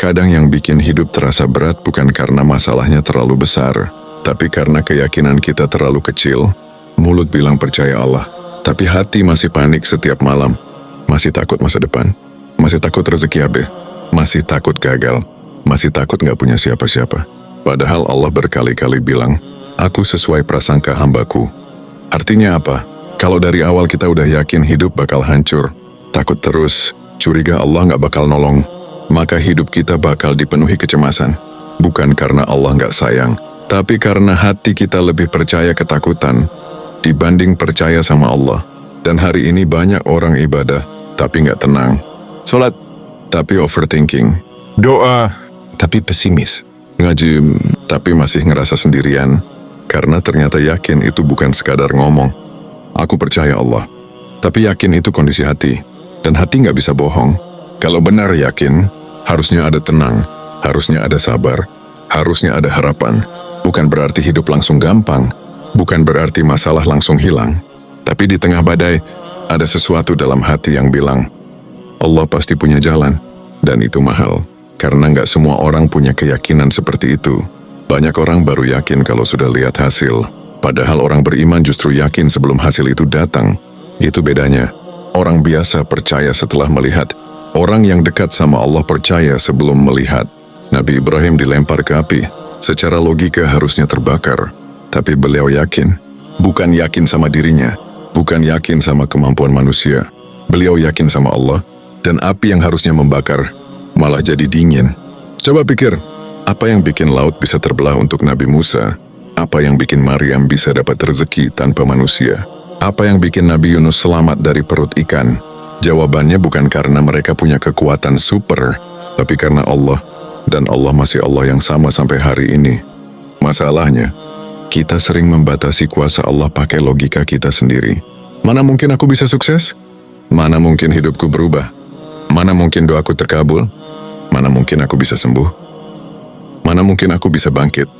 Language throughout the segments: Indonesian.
Kadang yang bikin hidup terasa berat bukan karena masalahnya terlalu besar, tapi karena keyakinan kita terlalu kecil. Mulut bilang percaya Allah, tapi hati masih panik setiap malam. Masih takut masa depan, masih takut rezeki habis, masih takut gagal, masih takut gak punya siapa-siapa. Padahal Allah berkali-kali bilang, aku sesuai prasangka hambaku. Artinya apa? Kalau dari awal kita udah yakin hidup bakal hancur, takut terus, curiga Allah gak bakal nolong, maka hidup kita bakal dipenuhi kecemasan. Bukan karena Allah gak sayang, tapi karena hati kita lebih percaya ketakutan dibanding percaya sama Allah. Dan hari ini banyak orang ibadah, tapi gak tenang. Sholat, tapi overthinking. Doa, tapi pesimis. Ngaji, tapi masih ngerasa sendirian. Karena ternyata yakin itu bukan sekadar ngomong. Aku percaya Allah, tapi yakin itu kondisi hati. Dan hati gak bisa bohong. Kalau benar yakin, harusnya ada tenang, harusnya ada sabar, harusnya ada harapan. Bukan berarti hidup langsung gampang, bukan berarti masalah langsung hilang. Tapi di tengah badai, ada sesuatu dalam hati yang bilang, Allah pasti punya jalan, dan itu mahal. Karena gak semua orang punya keyakinan seperti itu. Banyak orang baru yakin kalau sudah lihat hasil, padahal orang beriman justru yakin sebelum hasil itu datang. Itu bedanya. Orang biasa percaya setelah melihat. Orang yang dekat sama Allah percaya sebelum melihat. Nabi Ibrahim dilempar ke api. Secara logika harusnya terbakar. Tapi beliau yakin. Bukan yakin sama dirinya. Bukan yakin sama kemampuan manusia. Beliau yakin sama Allah. Dan api yang harusnya membakar malah jadi dingin. Coba pikir. Apa yang bikin laut bisa terbelah untuk Nabi Musa? Apa yang bikin Maryam bisa dapat rezeki tanpa manusia? Apa yang bikin Nabi Yunus selamat dari perut ikan? Jawabannya bukan karena mereka punya kekuatan super, tapi karena Allah. Dan Allah masih Allah yang sama sampai hari ini. Masalahnya, kita sering membatasi kuasa Allah pakai logika kita sendiri. Mana mungkin aku bisa sukses? Mana mungkin hidupku berubah? Mana mungkin doaku terkabul? Mana mungkin aku bisa sembuh? Mana mungkin aku bisa bangkit?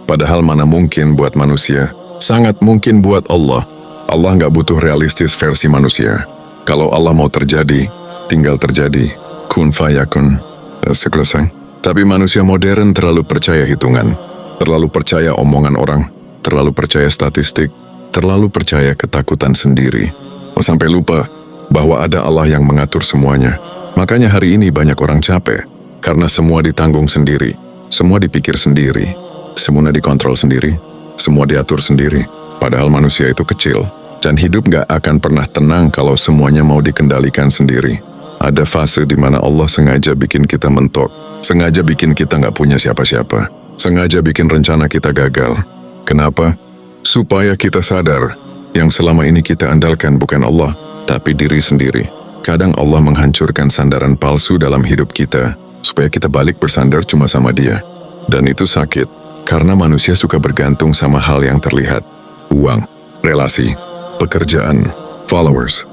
Padahal mana mungkin buat manusia, sangat mungkin buat Allah. Allah nggak butuh realistis versi manusia. Kalau Allah mau terjadi, tinggal terjadi. Kun fayakun. Selesai. Tapi manusia modern terlalu percaya hitungan, terlalu percaya omongan orang, terlalu percaya statistik, terlalu percaya ketakutan sendiri. Sampai lupa bahwa ada Allah yang mengatur semuanya. Makanya hari ini banyak orang capek, karena semua ditanggung sendiri. Semua dipikir sendiri, semua dikontrol sendiri, semua diatur sendiri. Padahal manusia itu kecil, dan hidup gak akan pernah tenang kalau semuanya mau dikendalikan sendiri. Ada fase di mana Allah sengaja bikin kita mentok, sengaja bikin kita gak punya siapa-siapa, sengaja bikin rencana kita gagal. Kenapa? Supaya kita sadar, yang selama ini kita andalkan bukan Allah, tapi diri sendiri. Kadang Allah menghancurkan sandaran palsu dalam hidup kita, supaya kita balik bersandar cuma sama Dia. Dan itu sakit, karena manusia suka bergantung sama hal yang terlihat. Uang, relasi, pekerjaan, followers,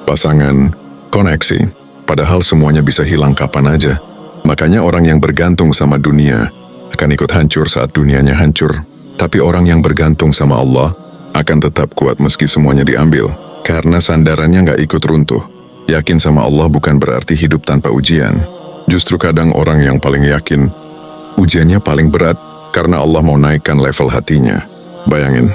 pasangan, koneksi. Padahal semuanya bisa hilang kapan aja. Makanya orang yang bergantung sama dunia akan ikut hancur saat dunianya hancur. Tapi orang yang bergantung sama Allah akan tetap kuat meski semuanya diambil. Karena sandarannya gak ikut runtuh. Yakin sama Allah bukan berarti hidup tanpa ujian. Justru kadang orang yang paling yakin, ujiannya paling berat karena Allah mau naikkan level hatinya. Bayangin,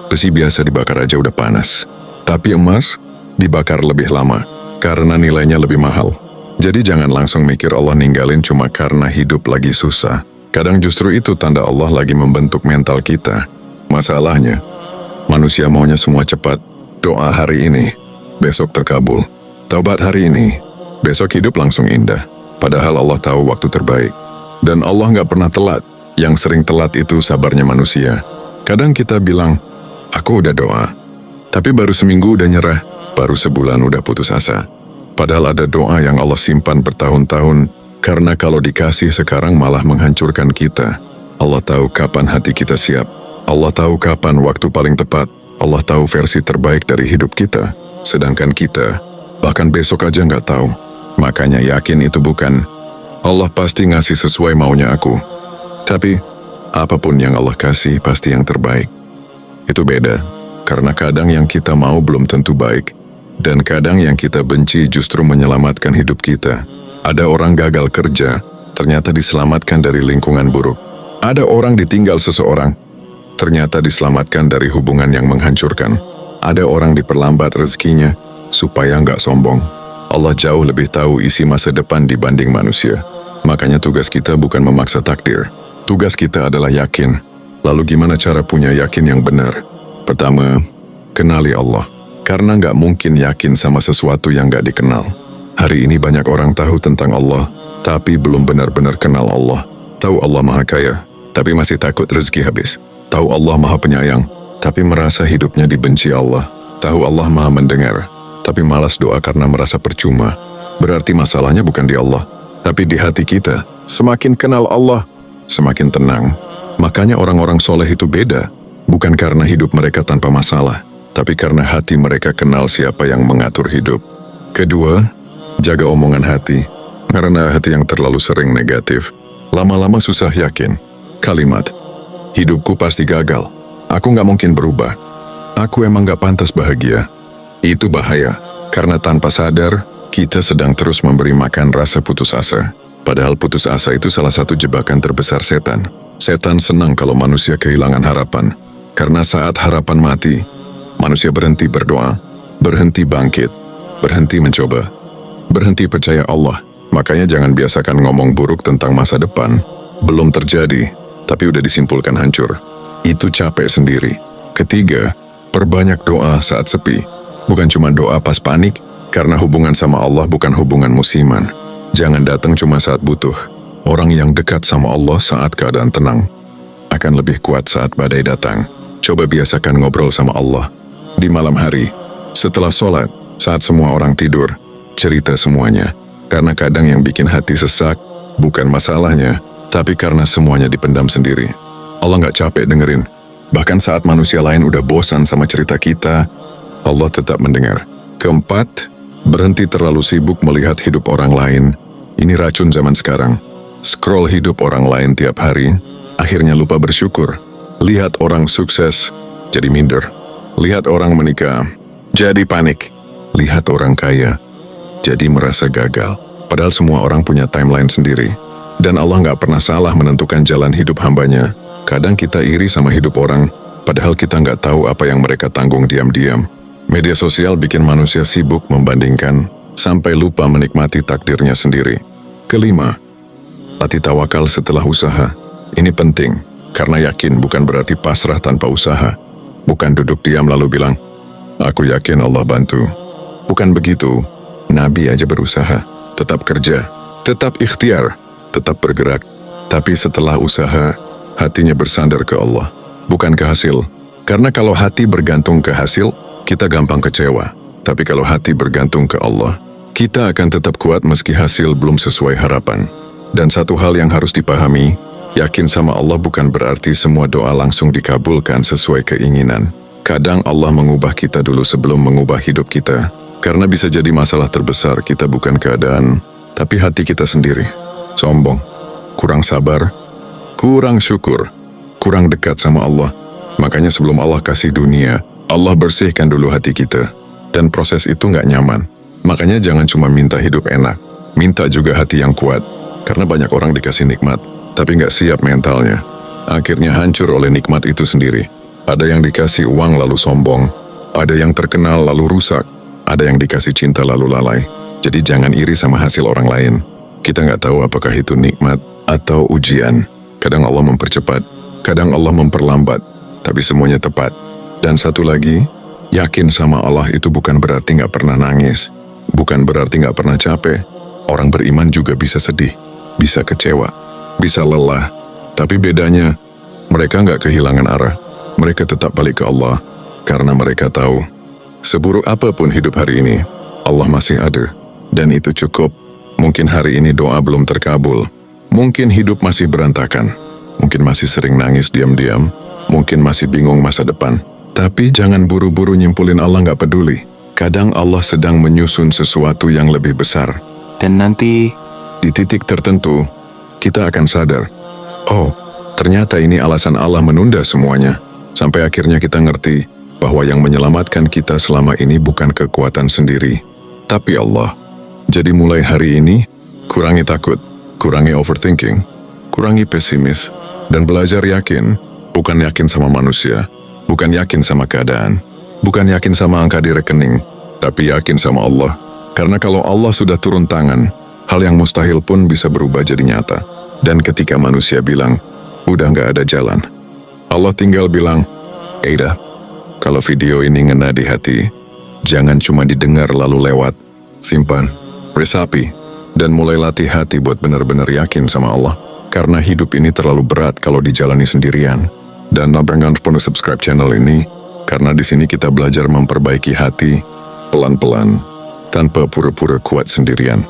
besi biasa dibakar aja udah panas. Tapi emas dibakar lebih lama karena nilainya lebih mahal. Jadi jangan langsung mikir Allah ninggalin cuma karena hidup lagi susah. Kadang justru itu tanda Allah lagi membentuk mental kita. Masalahnya, manusia maunya semua cepat. Doa hari ini, besok terkabul. Taubat hari ini, besok hidup langsung indah. Padahal Allah tahu waktu terbaik. Dan Allah gak pernah telat. Yang sering telat itu sabarnya manusia. Kadang kita bilang, aku udah doa. Tapi baru seminggu udah nyerah. Baru sebulan udah putus asa. Padahal ada doa yang Allah simpan bertahun-tahun. Karena kalau dikasih sekarang malah menghancurkan kita. Allah tahu kapan hati kita siap. Allah tahu kapan waktu paling tepat. Allah tahu versi terbaik dari hidup kita. Sedangkan kita, bahkan besok aja gak tahu. Makanya yakin itu bukan, Allah pasti ngasih sesuai maunya aku. Tapi, apapun yang Allah kasih pasti yang terbaik. Itu beda, karena kadang yang kita mau belum tentu baik. Dan kadang yang kita benci justru menyelamatkan hidup kita. Ada orang gagal kerja, ternyata diselamatkan dari lingkungan buruk. Ada orang ditinggal seseorang, ternyata diselamatkan dari hubungan yang menghancurkan. Ada orang diperlambat rezekinya, supaya nggak sombong. Allah jauh lebih tahu isi masa depan dibanding manusia. Makanya tugas kita bukan memaksa takdir. Tugas kita adalah yakin. Lalu gimana cara punya yakin yang benar? Pertama, kenali Allah. Karena nggak mungkin yakin sama sesuatu yang nggak dikenal. Hari ini banyak orang tahu tentang Allah, tapi belum benar-benar kenal Allah. Tahu Allah Maha Kaya, tapi masih takut rezeki habis. Tahu Allah Maha Penyayang, tapi merasa hidupnya dibenci Allah. Tahu Allah Maha Mendengar, tapi malas doa karena merasa percuma. Berarti masalahnya bukan di Allah, tapi di hati kita. Semakin kenal Allah, semakin tenang. Makanya orang-orang soleh itu beda, bukan karena hidup mereka tanpa masalah, tapi karena hati mereka kenal siapa yang mengatur hidup. Kedua, jaga omongan hati, karena hati yang terlalu sering negatif, lama-lama susah yakin. Kalimat, hidupku pasti gagal, aku nggak mungkin berubah, aku emang nggak pantas bahagia. Itu bahaya, karena tanpa sadar, kita sedang terus memberi makan rasa putus asa. Padahal putus asa itu salah satu jebakan terbesar setan. Setan senang kalau manusia kehilangan harapan, karena saat harapan mati, manusia berhenti berdoa, berhenti bangkit, berhenti mencoba, berhenti percaya Allah. Makanya jangan biasakan ngomong buruk tentang masa depan. Belum terjadi, tapi udah disimpulkan hancur. Itu capek sendiri. Ketiga, perbanyak doa saat sepi. Bukan cuma doa pas panik, karena hubungan sama Allah bukan hubungan musiman. Jangan datang cuma saat butuh. Orang yang dekat sama Allah saat keadaan tenang akan lebih kuat saat badai datang. Coba biasakan ngobrol sama Allah di malam hari, setelah sholat, saat semua orang tidur. Cerita semuanya, karena kadang yang bikin hati sesak bukan masalahnya, tapi karena semuanya dipendam sendiri. Allah nggak capek dengerin. Bahkan saat manusia lain udah bosan sama cerita kita, Allah tetap mendengar. Keempat, berhenti terlalu sibuk melihat hidup orang lain. Ini racun zaman sekarang. Scroll hidup orang lain tiap hari, akhirnya lupa bersyukur. Lihat orang sukses, jadi minder. Lihat orang menikah, jadi panik. Lihat orang kaya, jadi merasa gagal. Padahal semua orang punya timeline sendiri. Dan Allah nggak pernah salah menentukan jalan hidup hambanya. Kadang kita iri sama hidup orang, padahal kita nggak tahu apa yang mereka tanggung diam-diam. Media sosial bikin manusia sibuk membandingkan, sampai lupa menikmati takdirnya sendiri. Kelima, latih tawakal setelah usaha. Ini penting, karena yakin bukan berarti pasrah tanpa usaha. Bukan duduk diam lalu bilang, aku yakin Allah bantu. Bukan begitu, Nabi aja berusaha, tetap kerja, tetap ikhtiar, tetap bergerak. Tapi setelah usaha, hatinya bersandar ke Allah, bukan ke hasil. Karena kalau hati bergantung ke hasil, kita gampang kecewa. Tapi kalau hati bergantung ke Allah, kita akan tetap kuat meski hasil belum sesuai harapan. Dan satu hal yang harus dipahami, yakin sama Allah bukan berarti semua doa langsung dikabulkan sesuai keinginan. Kadang Allah mengubah kita dulu sebelum mengubah hidup kita. Karena bisa jadi masalah terbesar kita bukan keadaan, tapi hati kita sendiri. Sombong, kurang sabar, kurang syukur, kurang dekat sama Allah. Makanya sebelum Allah kasih dunia, Allah bersihkan dulu hati kita. Dan proses itu nggak nyaman. Makanya jangan cuma minta hidup enak, minta juga hati yang kuat. Karena banyak orang dikasih nikmat, tapi nggak siap mentalnya. Akhirnya hancur oleh nikmat itu sendiri. Ada yang dikasih uang lalu sombong, ada yang terkenal lalu rusak, ada yang dikasih cinta lalu lalai. Jadi jangan iri sama hasil orang lain. Kita nggak tahu apakah itu nikmat atau ujian. Kadang Allah mempercepat, kadang Allah memperlambat, tapi semuanya tepat. Dan satu lagi, yakin sama Allah itu bukan berarti nggak pernah nangis, bukan berarti nggak pernah capek. Orang beriman juga bisa sedih, bisa kecewa, bisa lelah. Tapi bedanya, mereka nggak kehilangan arah. Mereka tetap balik ke Allah, karena mereka tahu, seburuk apapun hidup hari ini, Allah masih ada. Dan itu cukup. Mungkin hari ini doa belum terkabul. Mungkin hidup masih berantakan. Mungkin masih sering nangis diam-diam. Mungkin masih bingung masa depan. Tapi jangan buru-buru nyimpulin Allah nggak peduli. Kadang Allah sedang menyusun sesuatu yang lebih besar. Dan nanti, di titik tertentu, kita akan sadar, oh, ternyata ini alasan Allah menunda semuanya. Sampai akhirnya kita ngerti bahwa yang menyelamatkan kita selama ini bukan kekuatan sendiri, tapi Allah. Jadi mulai hari ini, kurangi takut, Kurangi overthinking, kurangi pesimis, dan belajar yakin, bukan yakin sama manusia, bukan yakin sama keadaan, bukan yakin sama angka di rekening, tapi yakin sama Allah. Karena kalau Allah sudah turun tangan, hal yang mustahil pun bisa berubah jadi nyata. Dan ketika manusia bilang, udah nggak ada jalan, Allah tinggal bilang, Eida, kalau video ini ngena di hati, jangan cuma didengar lalu lewat, simpan, resapi, dan mulai latih hati buat benar-benar yakin sama Allah. Karena hidup ini terlalu berat kalau dijalani sendirian. Dan jangan lupa subscribe channel ini, karena di sini kita belajar memperbaiki hati pelan-pelan, tanpa pura-pura kuat sendirian.